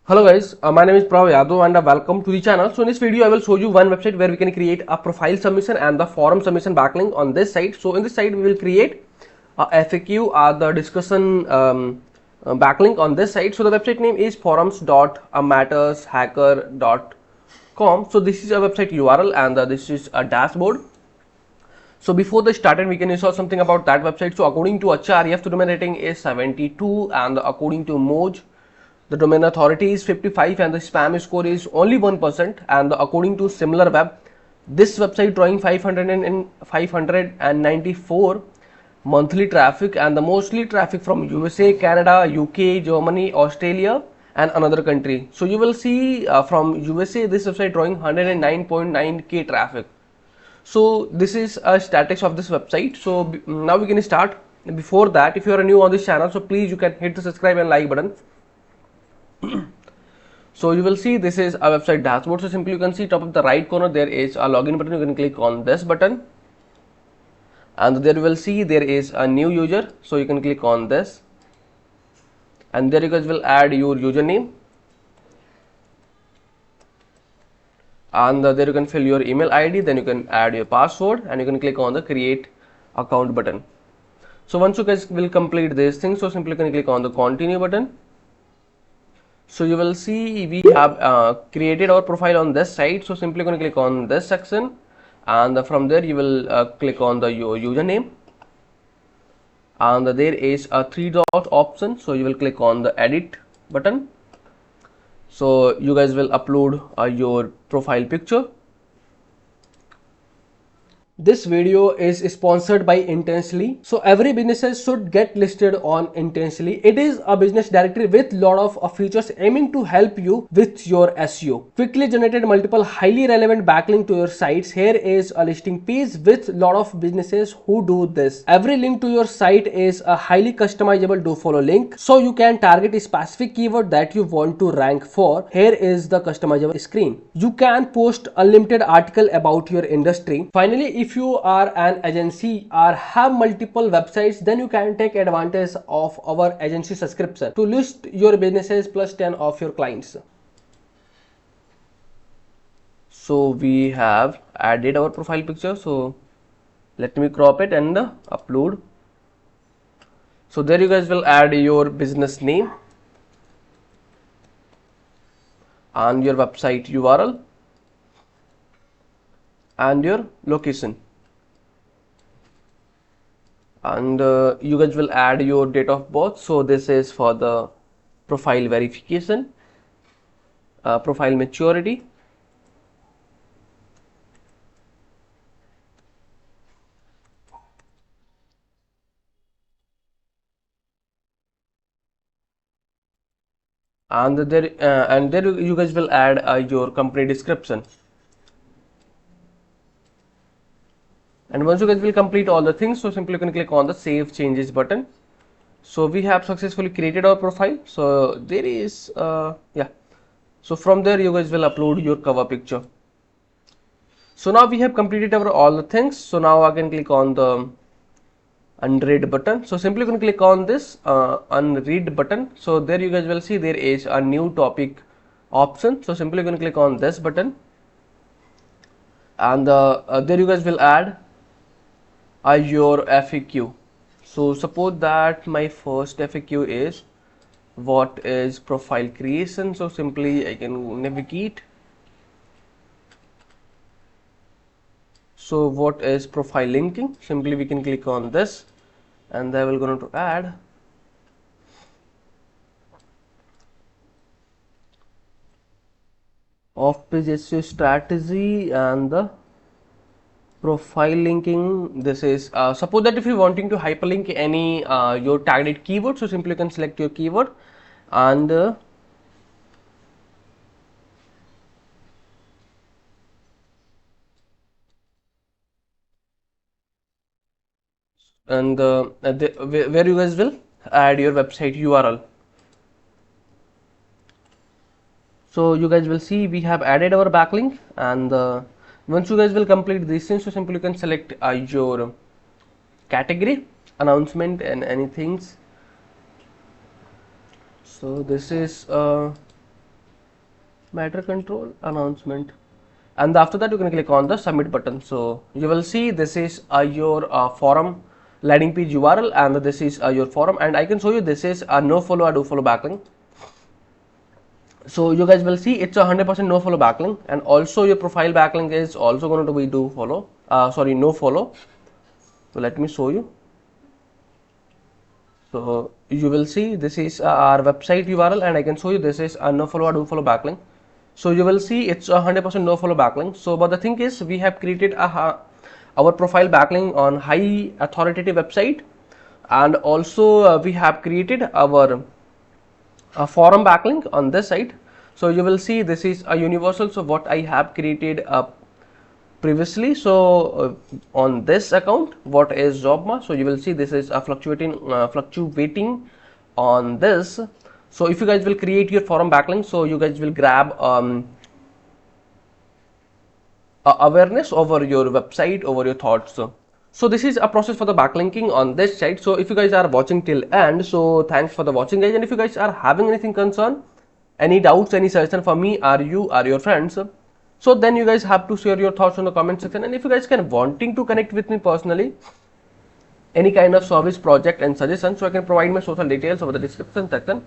Hello guys, my name is Prav Yadav and welcome to the channel. So in this video I will show you one website where we can create a profile submission and the forum submission backlink on this site. So in this site we will create a FAQ or the discussion backlink on this site. So the website name is forums.amattershacker.com. So this is a website URL and this is a dashboard. So before the started we can install something about that website. So according to HREF the domain rating is 72 and according to Moj the domain authority is 55 and the spam score is only 1%, and according to SimilarWeb this website drawing 594 monthly traffic and the mostly traffic from USA, Canada, UK, Germany, Australia and another country. So you will see from USA this website drawing 109.9k traffic. So this is a statistics of this website. So now we can start. Before that, if you are new on this channel, so please you can hit the subscribe and like button. So you will see this is a website dashboard. So simply you can see top of the right corner there is a login button. You can click on this button and there you will see there is a new user. So you can click on this and there you guys will add your username and there you can fill your email ID, then you can add your password and you can click on the create account button. So once you guys will complete this thing, so simply you can click on the continue button. So you will see we have created our profile on this site. So simply going to click on this section and from there you will click on your username and there is a 3-dot option. So you will click on the edit button. So you guys will upload your profile picture. This video is sponsored by Intensely. So every businesses should get listed on Intensely. It is a business directory with lot of features aiming to help you with your SEO. Quickly generated multiple highly relevant backlink to your sites. Here is a listing page with lot of businesses who do this. Every link to your site is a highly customizable do follow link. So you can target a specific keyword that you want to rank for. Here is the customizable screen. You can post unlimited article about your industry. Finally, if you are an agency or have multiple websites, then you can take advantage of our agency subscription to list your businesses plus 10 of your clients. So we have added our profile picture. So let me crop it and upload. So there you guys will add your business name and your website URL and your location and you guys will add your date of birth. So this is for the profile verification, profile maturity, and there you guys will add your company description. And once you guys will complete all the things, so simply you can click on the save changes button. So we have successfully created our profile. So there is so from there you guys will upload your cover picture. So now we have completed our all the things. So now I can click on the unread button. So simply you can click on this unread button. So there you guys will see there is a new topic option. So simply you can click on this button and there you guys will add your FAQ. So suppose that my first FAQ is what is profile creation. So simply I can navigate. So what is profile linking? Simply we can click on this and I will going to add off-page SEO strategy and the profile linking. This is suppose that if you wanting to hyperlink any your targeted keyword, so simply you can select your keyword and where you guys will add your website URL. So you guys will see we have added our backlink and once you guys will complete these things, so simply you can select your category, announcement and anything. So this is matter control announcement, and after that you can click on the submit button. So you will see this is your forum landing page URL, and this is your forum, and I can show you this is a no follow or do follow backlink. So you guys will see it's 100% no follow backlink, and also your profile backlink is also going to be do follow, sorry, no follow. So let me show you. So you will see this is our website URL, and I can show you this is a no follow or do follow backlink. So you will see it's 100% no follow backlink. So but the thing is, we have created our profile backlink on high authoritative website, and also we have created our forum backlink on this site. So you will see this is a universal. So what I have created previously, so on this account, what is Jobma, so you will see this is a fluctuating on this. So if you guys will create your forum backlink, so you guys will grab awareness over your website, over your thoughts. So this is a process for the backlinking on this site. So if you guys are watching till end, so thanks for the watching, guys. And if you guys are having anything concern, any doubts, any suggestion for me or you or your friends, so then you guys have to share your thoughts on the comment section. And if you guys can wanting to connect with me personally, any kind of service, project and suggestion, so I can provide my social details over the description section.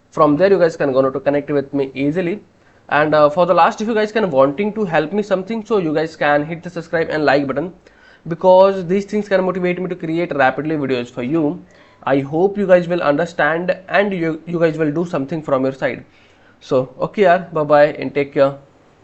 From there you guys can go to connect with me easily. And for the last, if you guys can wanting to help me something, so you guys can hit the subscribe and like button, because these things can motivate me to create rapidly videos for you. I hope you guys will understand, and you guys will do something from your side. So okay, bye bye and take care.